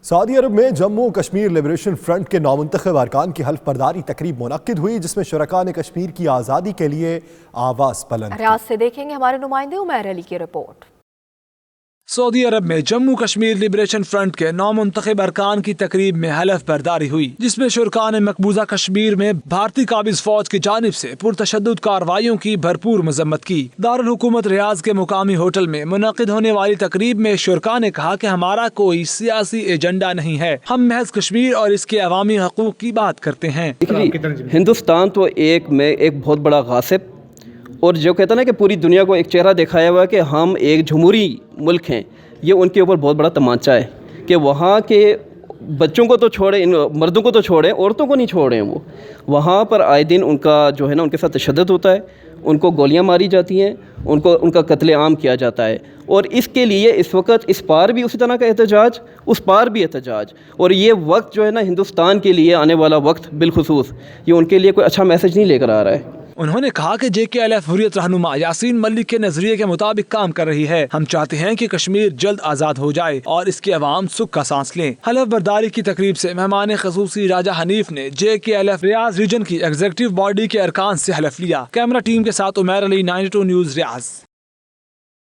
سعودی عرب میں Jammu Kashmir liberation front کے نومنتخب ارکان کی حلف برداری تقریب منعقد ہوئی، جس میں شرکاء نے کشمیر کی آزادی کے لیے آواز بلند کی۔ ریاض سے دیکھیں گے ہمارے نمائندے عمیر علی کی رپورٹ۔ سعودی عرب میں جموں کشمیر لبریشن فرنٹ کے نومنتخب ارکان کی تقریب میں حلف برداری ہوئی، جس میں شرکاء نے مقبوضہ کشمیر میں بھارتی قابض فوج کی جانب سے پرتشدد کارروائیوں کی بھرپور مذمت کی۔ دارالحکومت ریاض کے مقامی ہوٹل میں منعقد ہونے والی تقریب میں شرکاء نے کہا کہ ہمارا کوئی سیاسی ایجنڈا نہیں ہے، ہم محض کشمیر اور اس کے عوامی حقوق کی بات کرتے ہیں۔ ہندوستان تو ایک بہت بڑا غاصب اور جو کہتا نا کہ پوری دنیا کو ایک چہرہ دکھایا ہوا کہ ہم ایک جمہوری ملک ہیں، یہ ان کے اوپر بہت بڑا تمانچہ ہے کہ وہاں کے بچوں کو تو چھوڑیں، مردوں کو تو چھوڑیں، عورتوں کو نہیں چھوڑیں۔ وہ وہاں پر آئے دن ان کا جو ہے نا ان کے ساتھ تشدد ہوتا ہے، ان کو گولیاں ماری جاتی ہیں، ان کا قتل عام کیا جاتا ہے، اور اس کے لیے اس وقت اس پار بھی اسی طرح کا احتجاج، اس پار بھی احتجاج، اور یہ وقت جو ہے نا ہندوستان کے لیے آنے والا وقت بالخصوص یہ ان کے لیے کوئی اچھا میسج نہیں لے کر آ رہا ہے۔ انہوں نے کہا کہ JKLF حریت رہنما یاسین ملک کے نظریے کے مطابق کام کر رہی ہے۔ ہم چاہتے ہیں کہ کشمیر جلد آزاد ہو جائے اور اس کے عوام سکھ کا سانس لیں۔ حلف برداری کی تقریب سے مہمان خصوصی راجہ حنیف نے JKLF ریاض ریجن کی ایگزیکٹو باڈی کے ارکان سے حلف لیا۔ کیمرہ ٹیم کے ساتھ عمیر علی، 92 نیوز ریاض۔